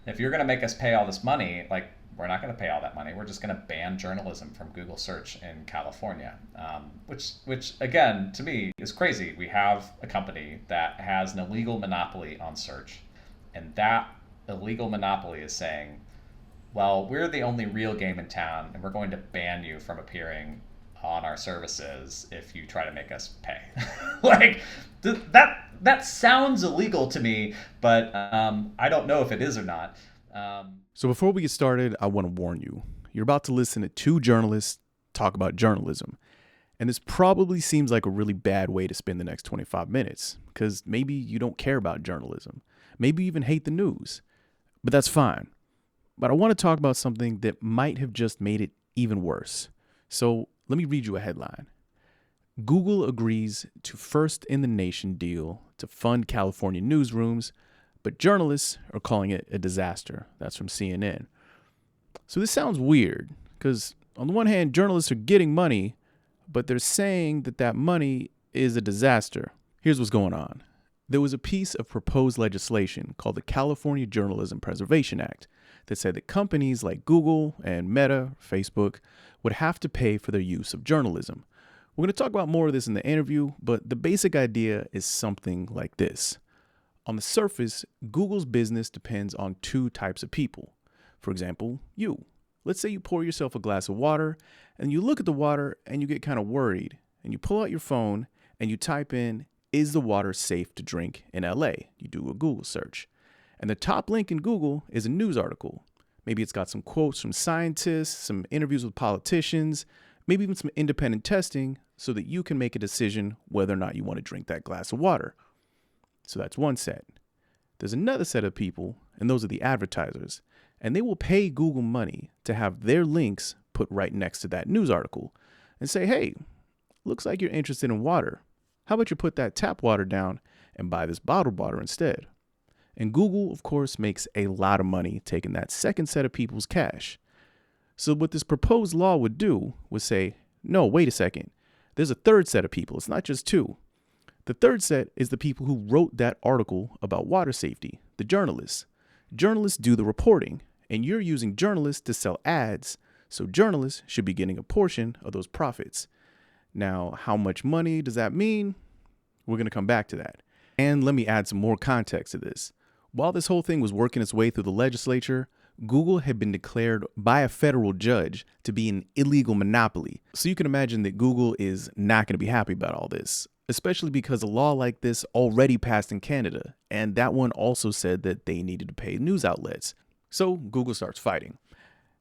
If you're going to make us pay all this money, like, we're not going to pay all that money. We're just going to ban journalism from Google search in California, which again, to me, is crazy. We have a company that has an illegal monopoly on search, and that illegal monopoly is saying, well, we're the only real game in town, and we're going to ban you from appearing on our services if you try to make us pay. Like, that sounds illegal to me, but I don't know if it is or not. So before we get started, I want to warn you. You're about to listen to two journalists talk about journalism. And this probably seems like a really bad way to spend the next 25 minutes, because maybe you don't care about journalism. Maybe you even hate the news. But that's fine. But I want to talk about something that might have just made it even worse. So let me read you a headline. Google agrees to first in the nation deal to fund California newsrooms, but journalists are calling it a disaster. That's from CNN. So this sounds weird because on the one hand, journalists are getting money, but they're saying that that money is a disaster. Here's what's going on. There was a piece of proposed legislation called the California Journalism Preservation Act that said that companies like Google and Meta, Facebook, would have to pay for their use of journalism. We're going to talk about more of this in the interview, but the basic idea is something like this. On the surface, Google's business depends on two types of people. For example, you. Let's say you pour yourself a glass of water and you look at the water and you get kind of worried and you pull out your phone and you type in, is the water safe to drink in LA? You do a Google search. And the top link in Google is a news article. Maybe it's got some quotes from scientists, some interviews with politicians, maybe even some independent testing so that you can make a decision whether or not you want to drink that glass of water. So that's one set. There's another set of people, and those are the advertisers, and they will pay Google money to have their links put right next to that news article and say, hey, looks like you're interested in water. How about you put that tap water down and buy this bottled water instead? And Google, of course, makes a lot of money taking that second set of people's cash. So what this proposed law would do was say, no, wait a second. There's a third set of people. It's not just two. The third set is the people who wrote that article about water safety, the journalists. Journalists do the reporting, and you're using journalists to sell ads, so journalists should be getting a portion of those profits. Now, how much money does that mean? We're going to come back to that. And let me add some more context to this. While this whole thing was working its way through the legislature, Google had been declared by a federal judge to be an illegal monopoly. So you can imagine that Google is not going to be happy about all this, especially because a law like this already passed in Canada, and that one also said that they needed to pay news outlets. So Google starts fighting.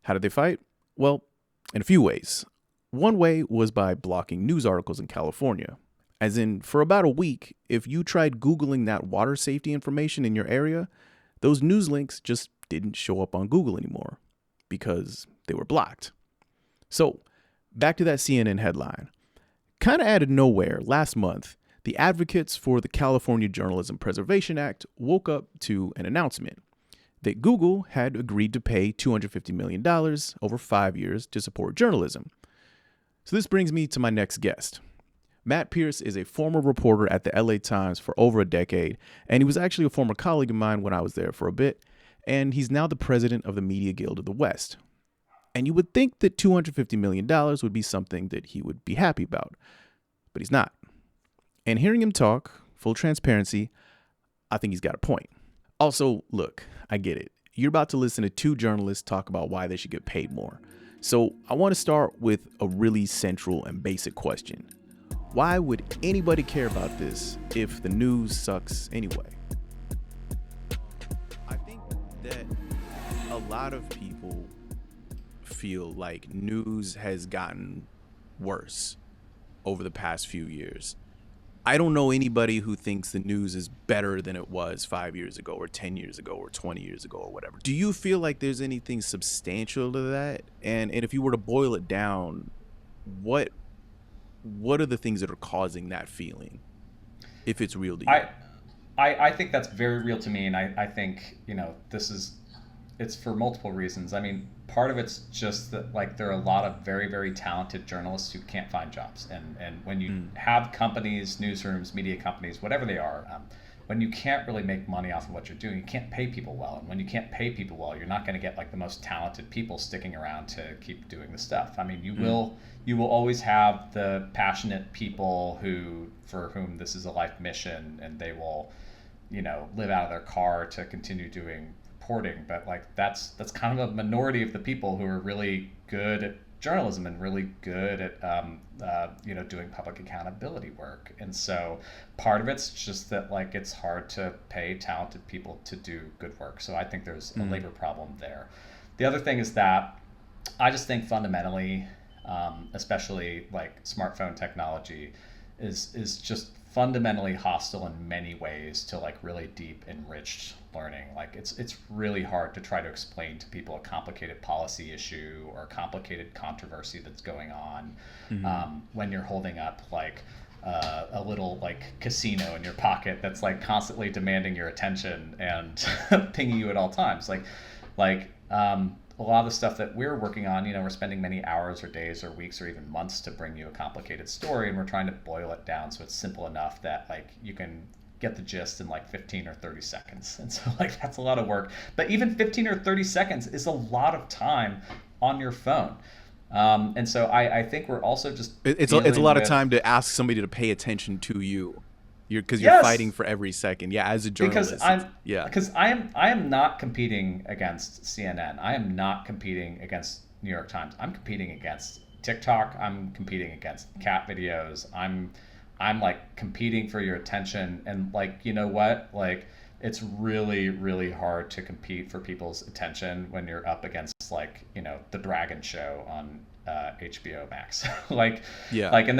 How did they fight? Well, in a few ways. One way was by blocking news articles in California. As in, for about a week, if you tried Googling that water safety information in your area, those news links just didn't show up on Google anymore because they were blocked. So, back to that CNN headline. Kind of out of nowhere, last month, the advocates for the California Journalism Preservation Act woke up to an announcement that Google had agreed to pay $250 million over 5 years to support journalism. So this brings me to my next guest. Matt Pearce is a former reporter at the LA Times for over a decade, and he was actually a former colleague of mine when I was there for a bit, and he's now the president of the Media Guild of the West. And you would think that $250 million would be something that he would be happy about, but he's not. And hearing him talk, full transparency, I think he's got a point. Also, look, I get it. You're about to listen to two journalists talk about why they should get paid more. So I want to start with a really central and basic question. Why would anybody care about this if the news sucks anyway? I think that a lot of people feel like news has gotten worse over the past few years. I don't know anybody who thinks the news is better than it was 5 years ago or 10 years ago or 20 years ago or whatever. Do you feel like there's anything substantial to that? And if you were to boil it down, what are the things that are causing that feeling, if it's real to you? I think that's very real to me, and I think, it's for multiple reasons. I mean, part of it's just that, like, there are a lot of very, very talented journalists who can't find jobs, and when you have companies, newsrooms, media companies, whatever they are, when you can't really make money off of what you're doing, you can't pay people well. And when you can't pay people well, you're not going to get like the most talented people sticking around to keep doing the stuff. I mean, you will always have the passionate people for whom this is a life mission, and they will, live out of their car to continue doing reporting. But like that's kind of a minority of the people who are really good at journalism and really good at doing public accountability work. And so part of it's just that like it's hard to pay talented people to do good work. So I think there's a labor problem there. The other thing is that I just think fundamentally, especially like smartphone technology, is just fundamentally hostile in many ways to like really deep enriched learning. Like it's really hard to try to explain to people a complicated policy issue or a complicated controversy that's going on when you're holding up like a little like casino in your pocket that's like constantly demanding your attention and pinging you at all times. A lot of the stuff that we're working on, we're spending many hours or days or weeks or even months to bring you a complicated story, and we're trying to boil it down so it's simple enough that like you can get the gist in like 15 or 30 seconds. And so like that's a lot of work. But even 15 or 30 seconds is a lot of time on your phone. And so I think we're also just it's a lot of time to ask somebody to pay attention to you. You're Yes. fighting for every second. Yeah, as a journalist. Because I am not competing against CNN. I am not competing against New York Times. I'm competing against TikTok. I'm competing against cat videos. I'm like competing for your attention. And like, you know what? Like it's really, really hard to compete for people's attention when you're up against like, the Dragon Show on HBO Max. And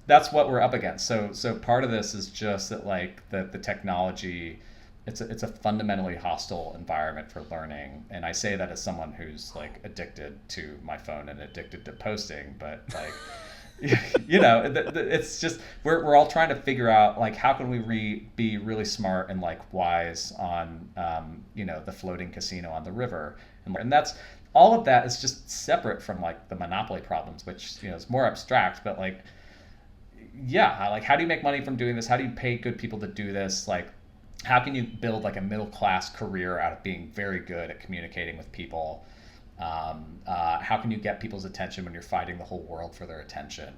that's what we're up against. So part of this is just that like the technology, it's a fundamentally hostile environment for learning. And I say that as someone who's like addicted to my phone and addicted to posting, but like it's just we're all trying to figure out like how can we be really smart and like wise on the floating casino on the river, and that's all of that is just separate from like the monopoly problems, which is more abstract, but like how do you make money from doing this? How do you pay good people to do this? Like how can you build like a middle class career out of being very good at communicating with people? How can you get people's attention when you're fighting the whole world for their attention?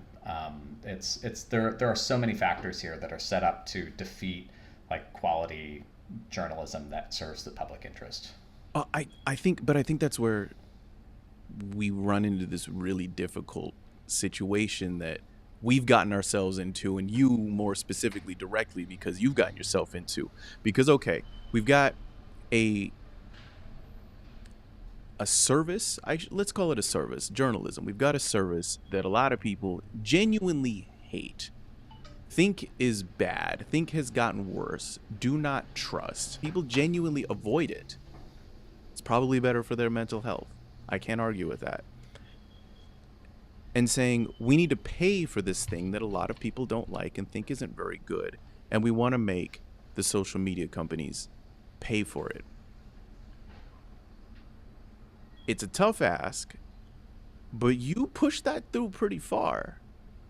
There are so many factors here that are set up to defeat like quality journalism that serves the public interest. I think that's where we run into this really difficult situation that we've gotten ourselves into, and you more specifically directly because you've gotten yourself into. Because okay, we've got a service, let's call it a service, journalism. We've got a service that a lot of people genuinely hate, think is bad, think has gotten worse, do not trust. People genuinely avoid it. It's probably better for their mental health. I can't argue with that. And saying we need to pay for this thing that a lot of people don't like and think isn't very good, and we want to make the social media companies pay for it. It's a tough ask, but you push that through pretty far.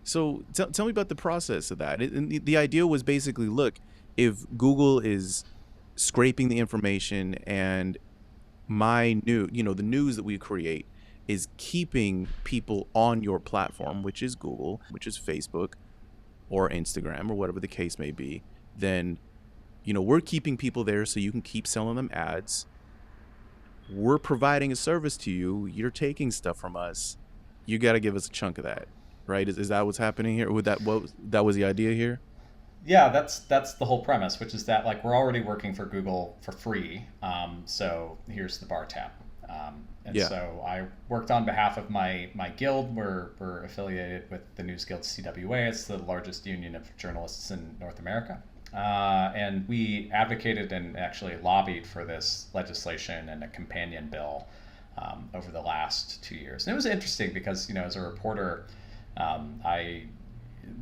So tell me about the process of that. And the idea was basically, look, if Google is scraping the information and the news that we create is keeping people on your platform, which is Google, which is Facebook or Instagram or whatever the case may be, then, we're keeping people there so you can keep selling them ads. We're providing a service to you. You're taking stuff from us. You got to give us a chunk of that, right? Is that what's happening here? That was the idea here? Yeah, that's the whole premise, which is that like we're already working for Google for free. So here's the bar tab. So I worked on behalf of my guild. We're affiliated with the News Guild CWA. It's the largest union of journalists in North America. And we advocated and actually lobbied for this legislation and a companion bill over the last 2 years. And it was interesting because, as a reporter, I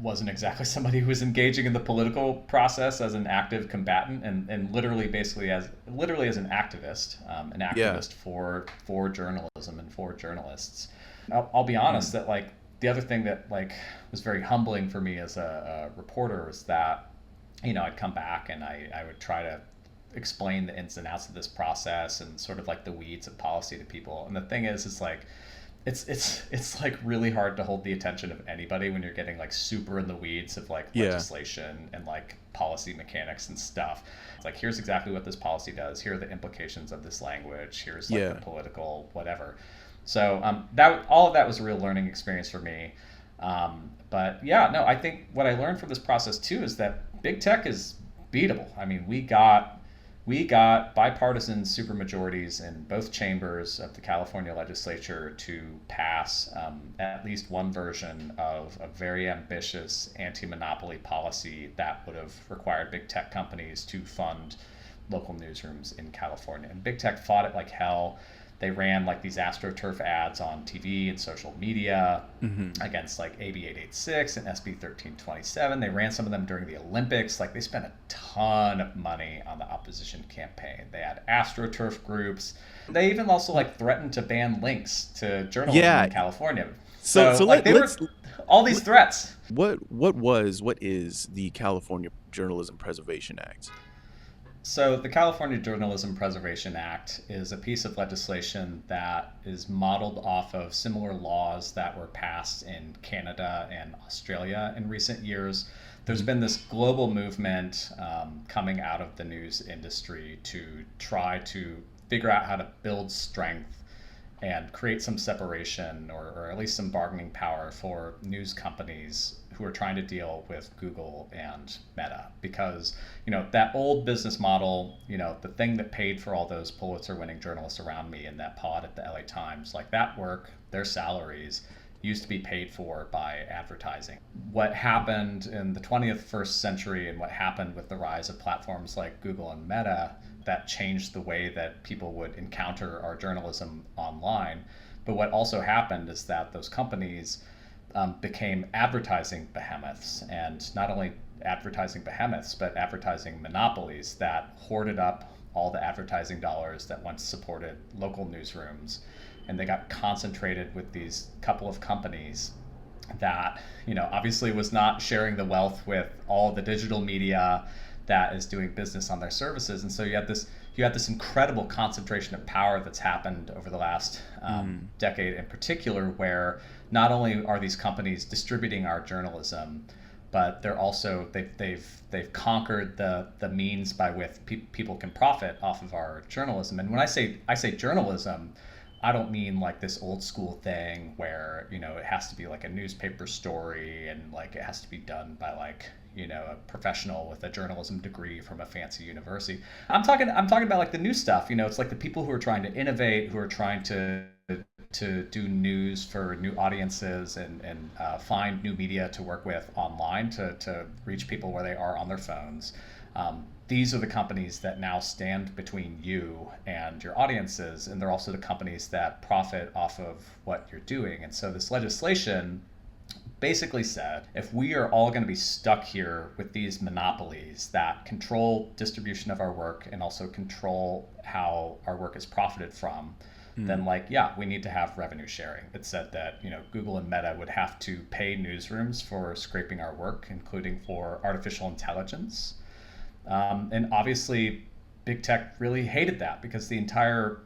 wasn't exactly somebody who was engaging in the political process as an active combatant, and literally as an activist, for journalism and for journalists. I'll be honest that the other thing that was very humbling for me as a reporter was that I'd come back and I would try to explain the ins and outs of this process and sort of like the weeds of policy to people. And the thing is like, it's like really hard to hold the attention of anybody when you're getting like super in the weeds of like legislation and like policy mechanics and stuff. It's like, here's exactly what this policy does. Here are the implications of this language. Here's like the political whatever. So that all of that was a real learning experience for me. But yeah, no, I think what I learned from this process too is that big tech is beatable. I mean, we got bipartisan supermajorities in both chambers of the California legislature to pass at least one version of a very ambitious anti-monopoly policy that would have required big tech companies to fund local newsrooms in California. And big tech fought it like hell. They ran like these AstroTurf ads on TV and social media against like AB 886 and SB 1327. They ran some of them during the Olympics. Like they spent a ton of money on the opposition campaign. They had AstroTurf groups. They even also like threatened to ban links to journalism in California. So like they were all these threats. What is the California Journalism Preservation Act? So the California Journalism Preservation Act is a piece of legislation that is modeled off of similar laws that were passed in Canada and Australia in recent years. There's been this global movement coming out of the news industry to try to figure out how to build strength and create some separation or at least some bargaining power for news companies who are trying to deal with Google and Meta. Because, that old business model, the thing that paid for all those Pulitzer-winning journalists around me in that pod at the LA Times, like that work, their salaries used to be paid for by advertising. What happened in the 21st century and what happened with the rise of platforms like Google and Meta, that changed the way that people would encounter our journalism online. But what also happened is that those companies became advertising behemoths, and not only advertising behemoths, but advertising monopolies that hoarded up all the advertising dollars that once supported local newsrooms. And they got concentrated with these couple of companies that, obviously was not sharing the wealth with all the digital media that is doing business on their services. And so you had this incredible concentration of power that's happened over the last decade in particular, where not only are these companies distributing our journalism, but they're also they've conquered the means by which people can profit off of our journalism. And when I say journalism, I don't mean like this old school thing where it has to be like a newspaper story and like it has to be done by like a professional with a journalism degree from a fancy university. I'm talking about like the new stuff. It's like the people who are trying to innovate, who are trying to do news for new audiences and find new media to work with online to reach people where they are on their phones. These are the companies that now stand between you and your audiences, and they're also the companies that profit off of what you're doing. And so this legislation basically said, if we are all going to be stuck here with these monopolies that control distribution of our work and also control how our work is profited from, then we need to have revenue sharing. It said that, Google and Meta would have to pay newsrooms for scraping our work, including for artificial intelligence. And obviously, big tech really hated that because the entire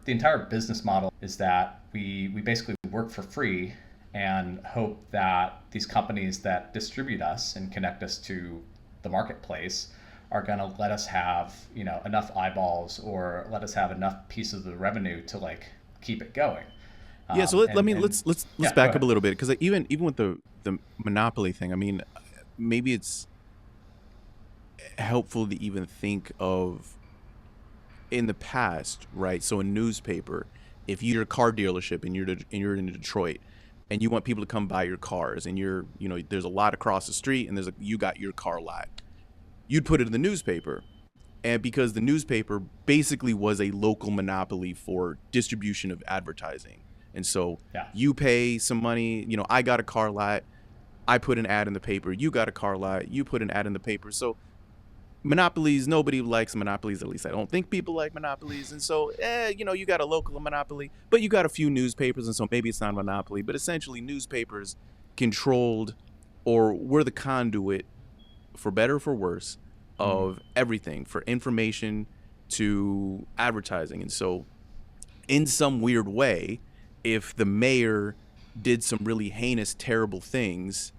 business model is that we basically work for free and hope that these companies that distribute us and connect us to the marketplace are going to let us have enough eyeballs or let us have enough piece of the revenue to like keep it going. So let's back up a little bit, because even with the monopoly thing, I mean, maybe it's helpful to even think of in the past, right? So a newspaper, if you're a car dealership and you're in Detroit and you want people to come buy your cars and there's a lot across the street and you got your car lot, you'd put it in the newspaper. And because the newspaper basically was a local monopoly for distribution of advertising. And so you pay some money, I got a car lot, I put an ad in the paper, you got a car lot, you put an ad in the paper. So monopolies, nobody likes monopolies, at least I don't think people like monopolies. And so, you got a local monopoly, but you got a few newspapers, and so maybe it's not a monopoly, but essentially newspapers controlled or were the conduit, for better or for worse, of everything, for information to advertising. And so in some weird way, if the mayor did some really heinous, terrible things,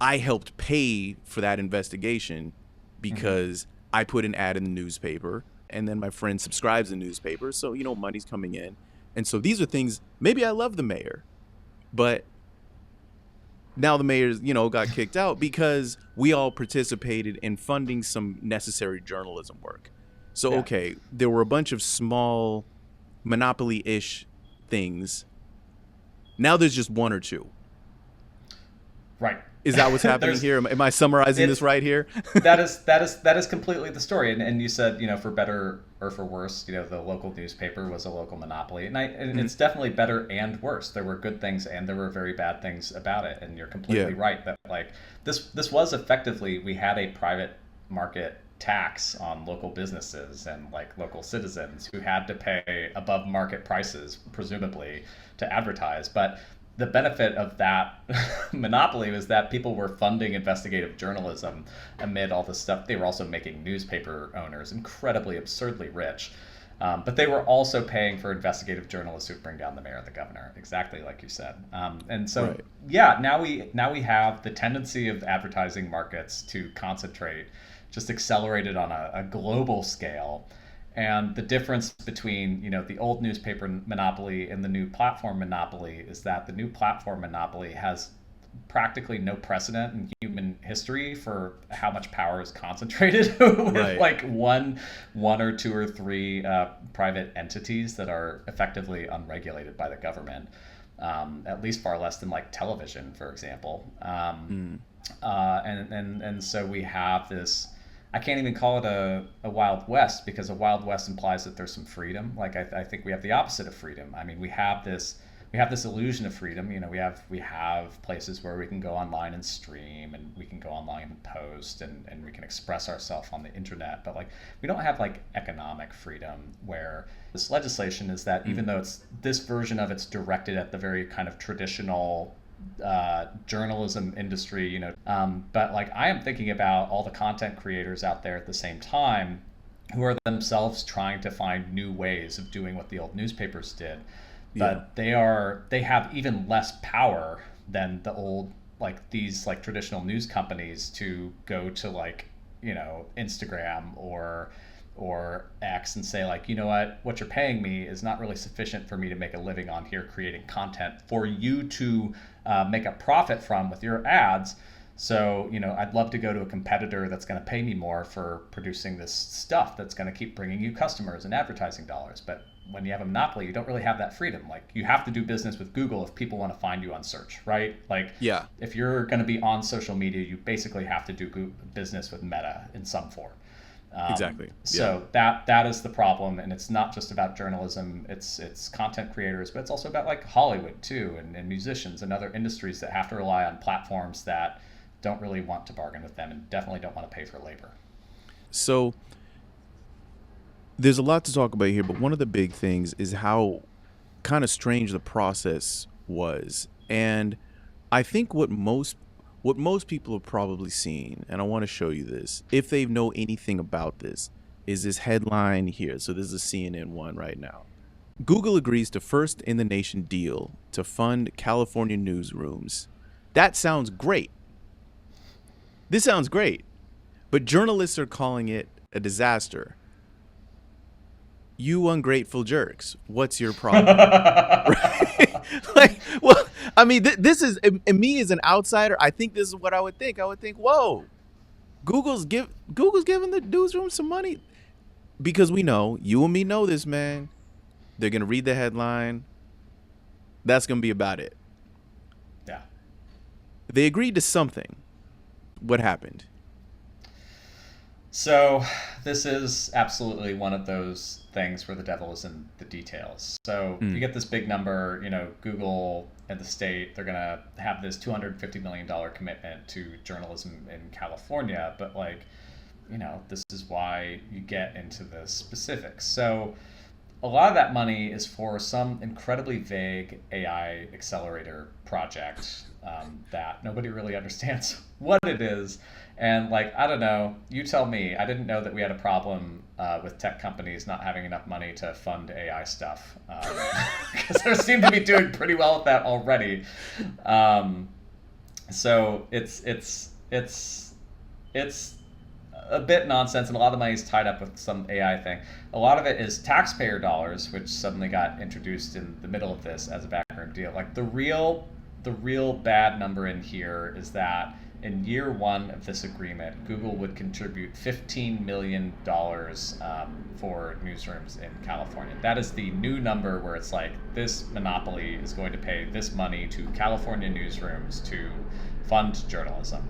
I helped pay for that investigation because I put an ad in the newspaper, and then my friend subscribes to the newspaper. So, money's coming in. And so these are things, maybe I love the mayor, but now the mayor's, got kicked out because we all participated in funding some necessary journalism work. So, okay, there were a bunch of small monopoly-ish things. Now there's just one or two. Right. Is that what's happening here? Am I summarizing this right here? that is completely the story. And you said, for better or for worse, the local newspaper was a local monopoly. And it's definitely better and worse. There were good things and there were very bad things about it. And you're completely right that this was effectively, we had a private market tax on local businesses and local citizens who had to pay above market prices, presumably, to advertise. But the benefit of that monopoly was that people were funding investigative journalism amid all this stuff. They were also making newspaper owners incredibly absurdly rich. But they were also paying for investigative journalists who bring down the mayor and the governor, exactly like you said. And so, now we have the tendency of advertising markets to concentrate, just accelerated on a global scale. And the difference between, the old newspaper monopoly and the new platform monopoly is that the new platform monopoly has practically no precedent in human history for how much power is concentrated with one or two or three private entities that are effectively unregulated by the government, at least far less than television, for example. And so we have this. I can't even call it a Wild West, because a Wild West implies that there's some freedom. I think we have the opposite of freedom. I mean, we have this illusion of freedom. We have places where we can go online and stream, and we can go online and post, and we can express ourselves on the internet. But we don't have economic freedom, where this legislation is that even though it's this version of it's directed at the very kind of traditional journalism industry, but I am thinking about all the content creators out there at the same time who are themselves trying to find new ways of doing what the old newspapers did, but they have even less power than the old these traditional news companies to go to Instagram or X and say what you're paying me is not really sufficient for me to make a living on here creating content for you to make a profit from with your ads. So, I'd love to go to a competitor that's going to pay me more for producing this stuff that's going to keep bringing you customers and advertising dollars. But when you have a monopoly, you don't really have that freedom. You have to do business with Google if people want to find you on search, right? If you're going to be on social media, you basically have to do business with Meta in some form. Exactly. So that is the problem, and it's not just about journalism. It's content creators, but it's also about Hollywood too, and musicians and other industries that have to rely on platforms that don't really want to bargain with them and definitely don't want to pay for labor. So there's a lot to talk about here, but one of the big things is how kind of strange the process was, and I think what most people have probably seen, and I want to show you this, if they know anything about this, is this headline here. So this is a CNN one right now. Google agrees to first in the nation deal to fund California newsrooms. That sounds great. This sounds great. But journalists are calling it a disaster. You ungrateful jerks. What's your problem? Well, I mean, this is, and me as an outsider, I think this is what I would think. I would think, whoa, Google's giving the newsroom some money, because we know, you and me know this, man. They're gonna read the headline. That's gonna be about it. Yeah. They agreed to something. What happened? So this is absolutely one of those things where the devil is in the details. So you get this big number, Google and the state, they're going to have this $250 million commitment to journalism in California. But this is why you get into the specifics. So a lot of that money is for some incredibly vague AI accelerator project that nobody really understands what it is. And like, I don't know, you tell me. I didn't know that we had a problem with tech companies not having enough money to fund AI stuff, because they seem to be doing pretty well with that already. So it's a bit nonsense, and a lot of the money is tied up with some AI thing. A lot of it is taxpayer dollars, which suddenly got introduced in the middle of this as a backroom deal. Like the real bad number in here is that in year one of this agreement, Google would contribute $15 million for newsrooms in California. That is the new number where it's like this monopoly is going to pay this money to California newsrooms to fund journalism.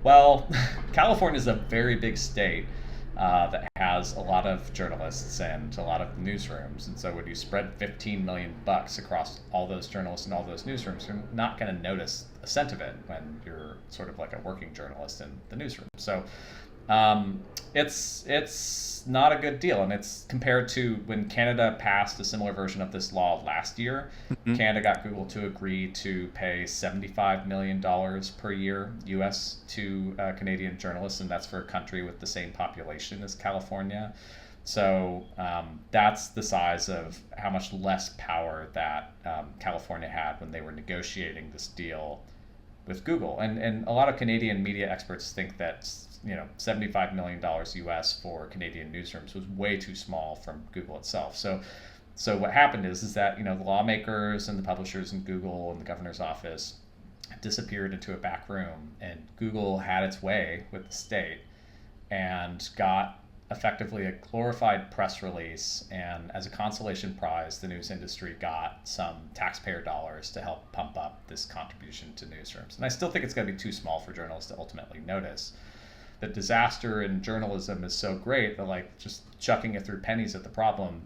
Well, California is a very big state that has a lot of journalists and a lot of newsrooms, and so when you spread 15 million bucks across all those journalists and all those newsrooms, you're not going to notice a cent of it when you're sort of like a working journalist in the newsroom. So it's not a good deal, and it's compared to when Canada passed a similar version of this law last year. Mm-hmm. Canada got Google to agree to pay $75 million per year US to Canadian journalists, and that's for a country with the same population as California. So that's the size of how much less power that California had when they were negotiating this deal with Google. And a lot of Canadian media experts think that $75 million US for Canadian newsrooms was way too small from Google itself. So what happened is that the lawmakers and the publishers in Google and the governor's office disappeared into a back room, and Google had its way with the state and got effectively a glorified press release, and as a consolation prize, the news industry got some taxpayer dollars to help pump up this contribution to newsrooms. And I still think it's going to be too small for journalists to ultimately notice. The disaster in journalism is so great that like just chucking it through pennies at the problem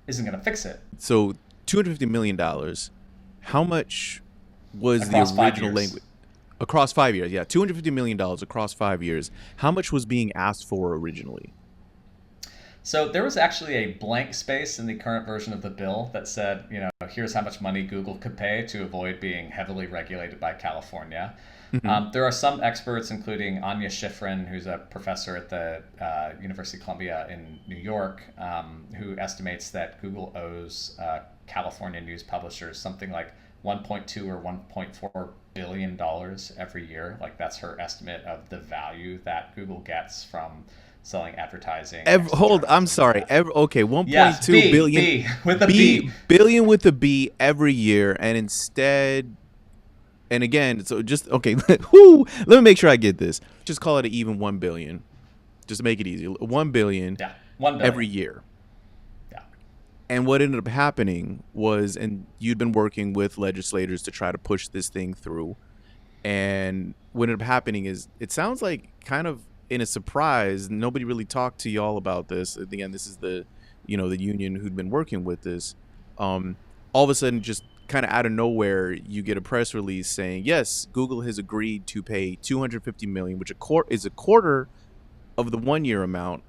isn't going to fix it. So $250 million, how much was across the original language? Across 5 years, yeah. $250 million across 5 years. How much was being asked for originally? So there was actually a blank space in the current version of the bill that said, here's how much money Google could pay to avoid being heavily regulated by California. Mm-hmm. There are some experts, including Anya Schifrin, who's a professor at the University of Columbia in New York, who estimates that Google owes California news publishers something like $1.2 or $1.4 billion every year. Like that's her estimate of the value that Google gets from selling advertising. I'm sorry. Okay, 1.2 billion B, with a B. Billion with a B every year, and instead, and again, so just okay. Let me make sure I get this. Just call it an even 1 billion, just to make it easy. 1 billion. Yeah, 1 billion every year. Yeah. And what ended up happening was, and you'd been working with legislators to try to push this thing through, and what ended up happening is, it sounds like kind of in a surprise, nobody really talked to y'all about this. Again, this is the union who'd been working with this. All of a sudden, just kind of out of nowhere, you get a press release saying, yes, Google has agreed to pay $250 million, which is a quarter of the 1 year amount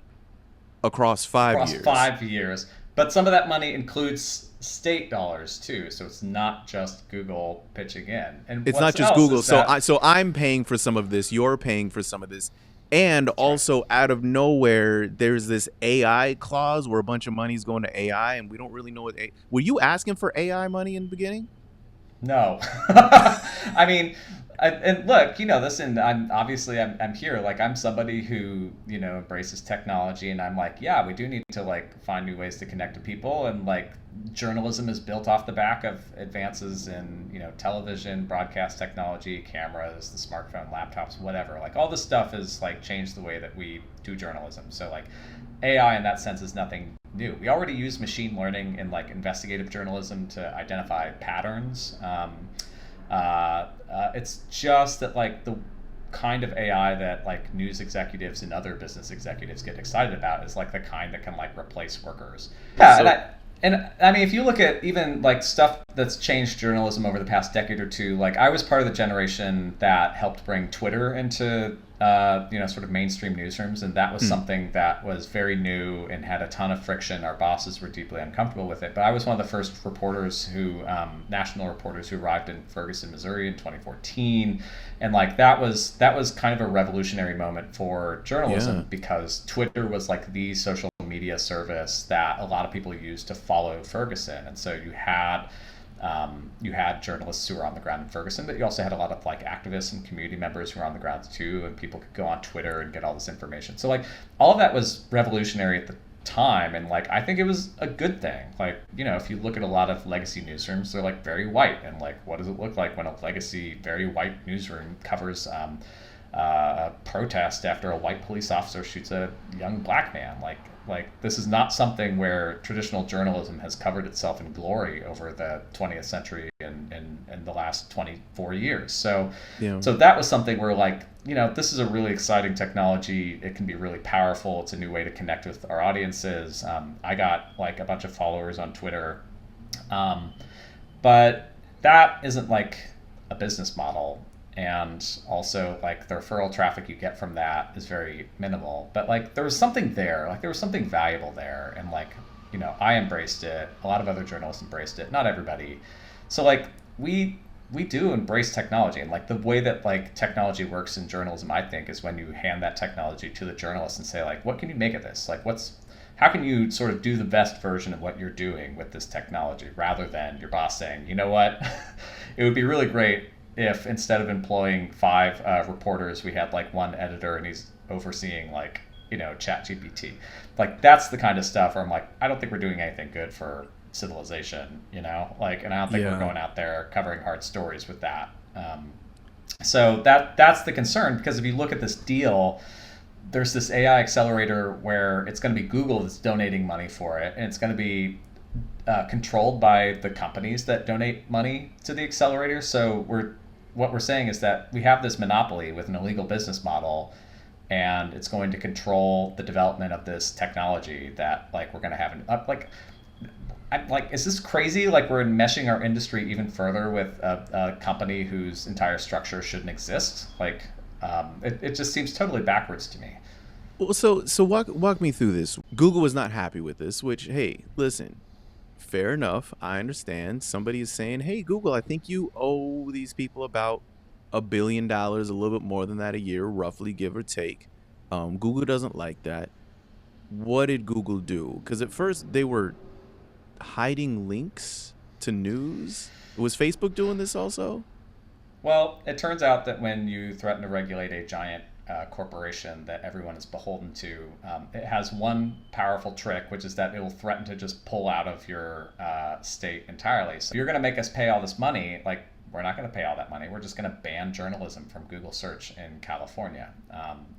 across 5 years. Across 5 years. But some of that money includes state dollars too, so it's not just Google pitching in. And it's not just Google. So I'm paying for some of this. You're paying for some of this. And also, out of nowhere, there's this AI clause where a bunch of money is going to AI, and we don't really know what. Were you asking for AI money in the beginning? No. I mean, and look, listen, I'm here. Like, I'm somebody who, embraces technology, and I'm like, yeah, we do need to like find new ways to connect to people, and like journalism is built off the back of advances in, television, broadcast technology, cameras, the smartphone, laptops, whatever. Like all this stuff has like changed the way that we do journalism. So like AI in that sense is nothing new. We already use machine learning in like investigative journalism to identify patterns. It's just that like the kind of AI that like news executives and other business executives get excited about is like the kind that can like replace workers. Yeah, And I mean, if you look at even like stuff that's changed journalism over the past decade or two, like I was part of the generation that helped bring Twitter into sort of mainstream newsrooms, and that was Hmm. something that was very new and had a ton of friction. Our bosses were deeply uncomfortable with it, but I was one of the first reporters national reporters who arrived in Ferguson, Missouri in 2014, and like that was kind of a revolutionary moment for Yeah. journalism because Twitter was like the social media service that a lot of people used to follow Ferguson, and so you had journalists who were on the ground in Ferguson, but you also had a lot of like activists and community members who were on the ground too, and people could go on Twitter and get all this information. So like all of that was revolutionary at the time, and like I think it was a good thing. Like if you look at a lot of legacy newsrooms, they're like very white, and like what does it look like when a legacy very white newsroom covers a protest after a white police officer shoots a young black man? Like this is not something where traditional journalism has covered itself in glory over the 20th century and the last 24 years. So Yeah. so that was something where like this is a really exciting technology. It can be really powerful. It's a new way to connect with our audiences. I got like a bunch of followers on Twitter, um, but that isn't like a business model. And also like the referral traffic you get from that is very minimal, but like there was something there, like there was something valuable there, and like I embraced it, a lot of other journalists embraced it, not everybody. So like we do embrace technology, and like the way that like technology works in journalism, I think, is when you hand that technology to the journalist and say like, what can you make of this? Like how can you sort of do the best version of what you're doing with this technology, rather than your boss saying, you know what, it would be really great if instead of employing five reporters, we had like one editor and he's overseeing like chat gpt. Like that's the kind of stuff where I'm like, I don't think we're doing anything good for civilization, like, and I don't think we're Yeah. going out there covering hard stories with that. So that's the concern, because if you look at this deal, there's this AI accelerator where it's going to be Google that's donating money for it, and it's going to be controlled by the companies that donate money to the accelerator. So what we're saying is that we have this monopoly with an illegal business model, and it's going to control the development of this technology that like we're going to have like, is this crazy? Like we're enmeshing our industry even further with a company whose entire structure shouldn't exist. Like it just seems totally backwards to me. Well, so walk me through this. Google was not happy with this, which, hey, listen, fair enough. I understand. Somebody is saying, "Hey, Google, I think you owe these people about $1 billion, a little bit more than that a year, roughly, give or take." Google doesn't like that. What did Google do? Because at first they were hiding links to news. Was Facebook doing this also? Well, it turns out that when you threaten to regulate a giant corporation that everyone is beholden to, it has one powerful trick, which is that it will threaten to just pull out of your state entirely. So if you're going to make us pay all this money, like we're not going to pay all that money. We're just going to ban journalism from Google search in California,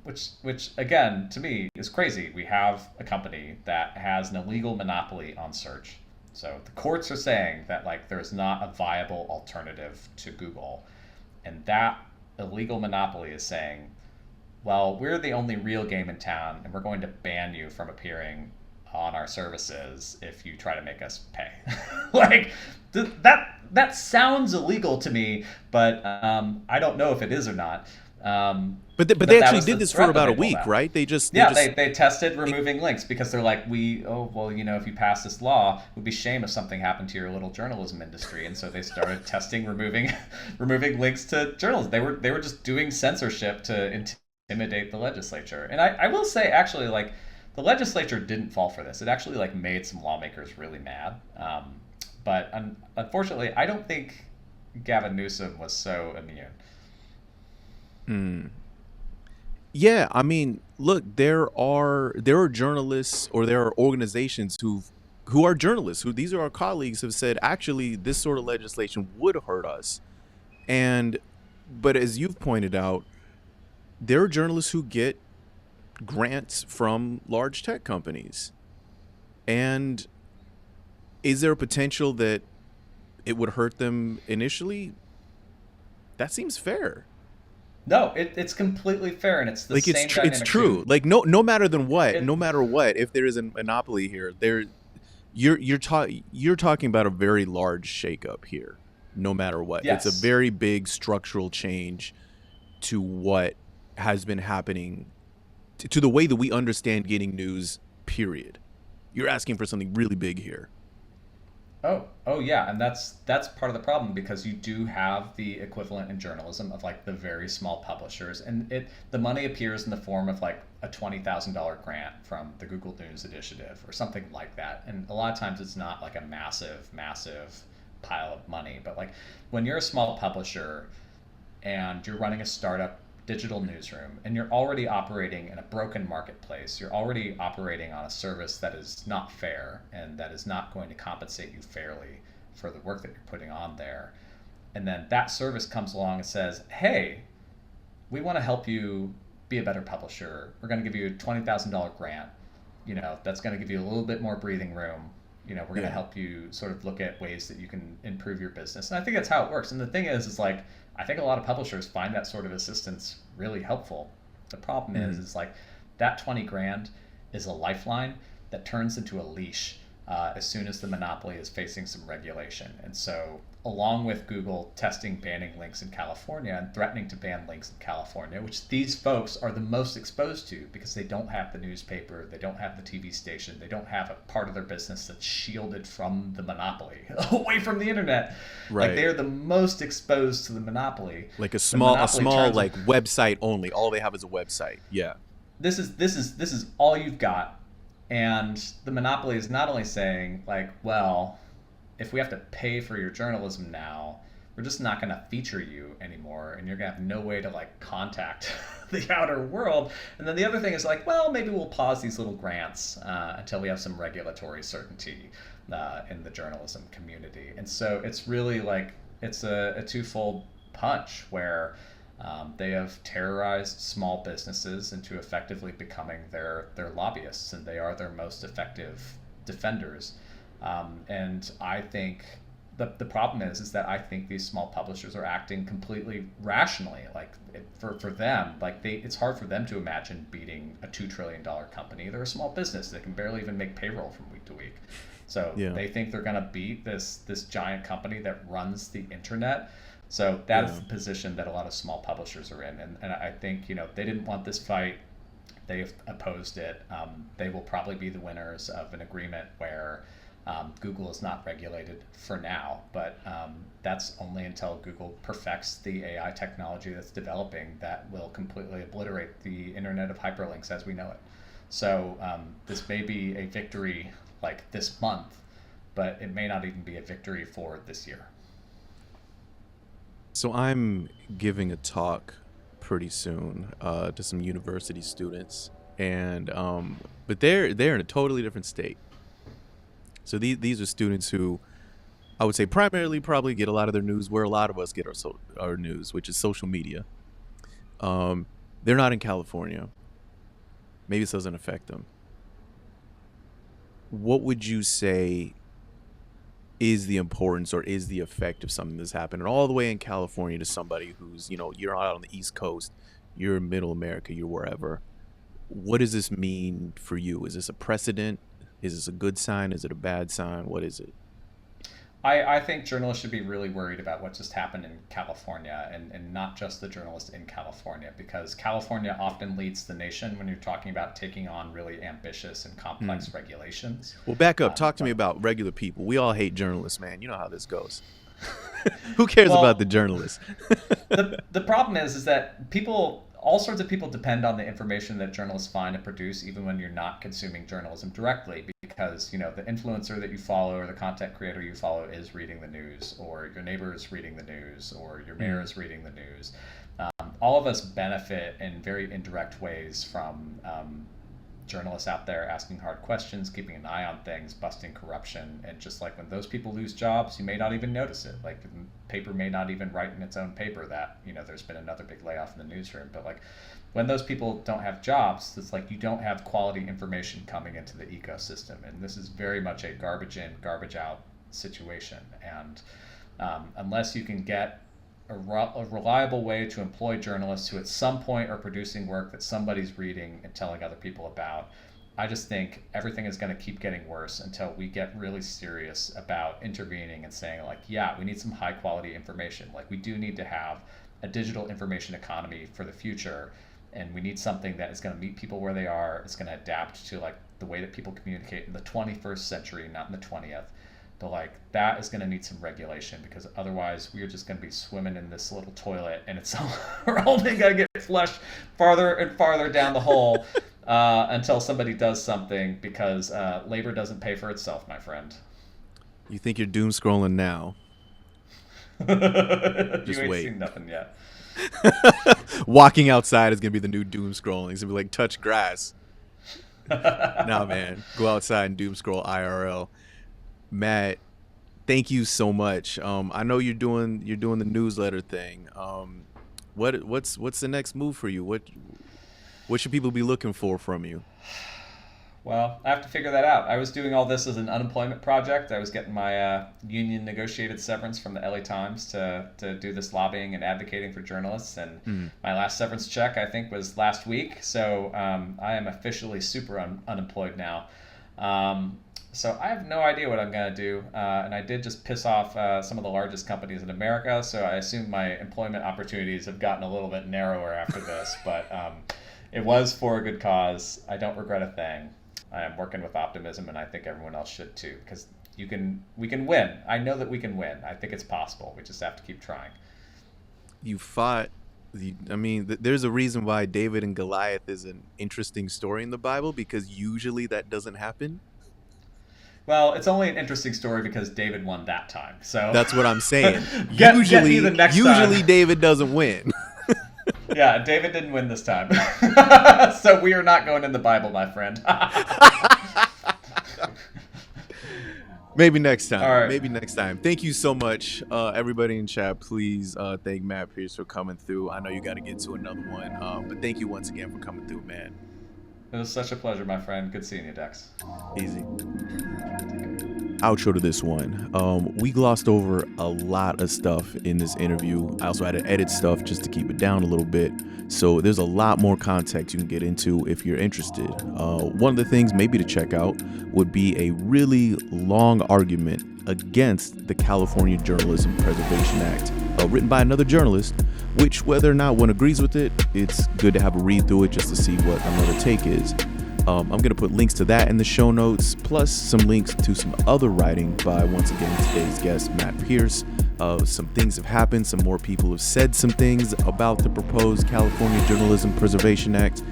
which again to me is crazy. We have a company that has an illegal monopoly on search. So the courts are saying that like there's not a viable alternative to Google, and that illegal monopoly is saying, well, we're the only real game in town, and we're going to ban you from appearing on our services if you try to make us pay. Like that sounds illegal to me, but I don't know if it is or not. But But they that actually was did the this for threat that about a they pulled week, out. right? They Yeah, just they tested removing links because they're like, if you pass this law, it would be shame if something happened to your little journalism industry, and so they started testing removing links to journals. They were just doing censorship to intimidate the legislature. And I will say, actually, like the legislature didn't fall for this. It actually like made some lawmakers really mad. But unfortunately, I don't think Gavin Newsom was so immune. mm. Yeah, I mean, look, there are journalists, or there are organizations who are journalists, who, these are our colleagues, have said actually this sort of legislation would hurt us. And but as you've pointed out, there are journalists who get grants from large tech companies. And is there a potential that it would hurt them initially? That seems fair. No, it's completely fair, and it's the Like same it's dynamic true. too. Like no matter than what, It no matter what, if there is a monopoly here, there you're talking about a very large shakeup here. No matter what, it's a Yes. very big structural change to what has been happening, to the way that we understand getting news. Period. You're asking for something really big here. Oh yeah, and that's part of the problem because you do have the equivalent in journalism of like the very small publishers, and the money appears in the form of like a $20,000 grant from the Google News Initiative or something like that, and a lot of times it's not like a massive pile of money, but like when you're a small publisher and you're running a startup digital newsroom and you're already operating in a broken marketplace, you're already operating on a service that is not fair and that is not going to compensate you fairly for the work that you're putting on there. And then that service comes along and says, hey, we want to help you be a better publisher. We're going to give you a $20,000 grant. That's going to give you a little bit more breathing room. We're going to Yeah. help you sort of look at ways that you can improve your business. And I think that's how it works. And the thing is like, I think a lot of publishers find that sort of assistance really helpful. The problem Mhm. is like that 20 grand is a lifeline that turns into a leash as soon as the monopoly is facing some regulation. And so, along with Google testing banning links in California and threatening to ban links in California, which these folks are the most exposed to because they don't have the newspaper, they don't have the TV station, they don't have a part of their business that's shielded from the monopoly, away from the internet. Like Right. they are the most exposed to the monopoly. Like a The small, monopoly turns like website only. All they have is a website. Yeah. this is all you've got, and the monopoly is not only saying like, well, if we have to pay for your journalism now, we're just not going to feature you anymore, and you're going to have no way to like contact the outer world. And then the other thing is like, well, maybe we'll pause these little grants until we have some regulatory certainty in the journalism community. And so it's really like it's a twofold punch where they have terrorized small businesses into effectively becoming their lobbyists, and they are their most effective defenders. And I think the problem is that I think these small publishers are acting completely rationally. Like for them, like it's hard for them to imagine beating a $2 trillion company. They're a small business; they can barely even make payroll from week to week. So Yeah. they think they're going to beat this giant company that runs the internet. So that is Yeah. the position that a lot of small publishers are in, and I think they didn't want this fight. They've opposed it. They will probably be the winners of an agreement where Google is not regulated for now, but that's only until Google perfects the AI technology that's developing that will completely obliterate the internet of hyperlinks as we know it. So this may be a victory like this month, but it may not even be a victory for this year. So I'm giving a talk pretty soon to some university students, and but they're in a totally different state. So these are students who I would say primarily probably get a lot of their news where a lot of us get our news, which is social media. Um, they're not in California. Maybe this doesn't affect them. What would you say is the importance or is the effect of something that's happening all the way in California to somebody who's, you're out on the East Coast, you're in Middle America, you're wherever? What does this mean for you? Is this a precedent? Is this a good sign? Is it a bad sign? What is it? I think journalists should be really worried about what just happened in California, and not just the journalists in California, because California often leads the nation when you're talking about taking on really ambitious and Hmm. complex regulations. Well, back up. Talk to me But about regular people. We all hate journalists, man. You know how this goes. Who cares about the well, journalists? the problem is that people, all sorts of people depend on the information that journalists find and produce even when you're not consuming journalism directly, because the influencer that you follow or the content creator you follow is reading the news, or your neighbor is reading the news, or your mayor Mm. is reading the news. All of us benefit in very indirect ways from journalists out there asking hard questions, keeping an eye on things, busting corruption. And just like when those people lose jobs, you may not even notice it. Like the paper may not even write in its own paper that, there's been another big layoff in the newsroom. But like when those people don't have jobs, it's like you don't have quality information coming into the ecosystem. And this is very much a garbage in, garbage out situation. And unless you can get a reliable way to employ journalists who at some point are producing work that somebody's reading and telling other people about, I just think everything is going to keep getting worse until we get really serious about intervening and saying, like, yeah, we need some high quality information. Like, we do need to have a digital information economy for the future, and we need something that is going to meet people where they are. It's going to adapt to like the way that people communicate in the 21st century, not in the 20th. But like, that is going to need some regulation, because otherwise we are just going to be swimming in this little toilet, and it's we're only going to get flushed farther and farther down the hole until somebody does something, because labor doesn't pay for itself, my friend. You think you're doom scrolling now? Just you ain't wait. Seen nothing yet. Walking outside is gonna be the new doom scrolling. It's gonna be like touch grass. Nah, man, go outside and doom scroll IRL. Matt, thank you so much. I know you're doing the newsletter thing. What's the next move for you? What should people be looking for from you? Well, I have to figure that out. I was doing all this as an unemployment project. I was getting my union negotiated severance from the LA Times to do this lobbying and advocating for journalists. And my last severance check, I think, was last week. So I am officially super unemployed now. So I have no idea what I'm going to do. And I did just piss off some of the largest companies in America. So I assume my employment opportunities have gotten a little bit narrower after this. But it was for a good cause. I don't regret a thing. I am working with optimism, and I think everyone else should too, because we can win. I know that we can win. I think it's possible. We just have to keep trying. You fought. There's a reason why David and Goliath is an interesting story in the Bible, because usually that doesn't happen. Well, it's only an interesting story because David won that time. So that's what I'm saying. get me the next usually time. David doesn't win. Yeah, David didn't win this time. So we are not going in the Bible, my friend. Maybe next time. All right. Maybe next time. Thank you so much, everybody in chat. Please thank Matt Pearce for coming through. I know you got to get to another one, but thank you once again for coming through, man. It was such a pleasure, my friend. Good seeing you, Dex. Easy. Outro to this one. We glossed over a lot of stuff in this interview. I also had to edit stuff just to keep it down a little bit. So there's a lot more context you can get into if you're interested. One of the things maybe to check out would be a really long argument against the California Journalism Preservation Act, written by another journalist, which, whether or not one agrees with it, it's good to have a read through it just to see what another take is. I'm going to put links to that in the show notes, plus some links to some other writing by, once again, today's guest, Matt Pearce. Some things have happened. Some more people have said some things about the proposed California Journalism Preservation Act.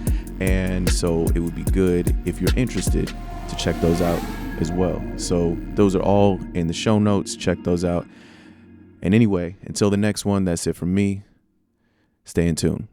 And so it would be good, if you're interested, to check those out as well. So those are all in the show notes. Check those out. And anyway, until the next one, that's it from me. Stay in tune.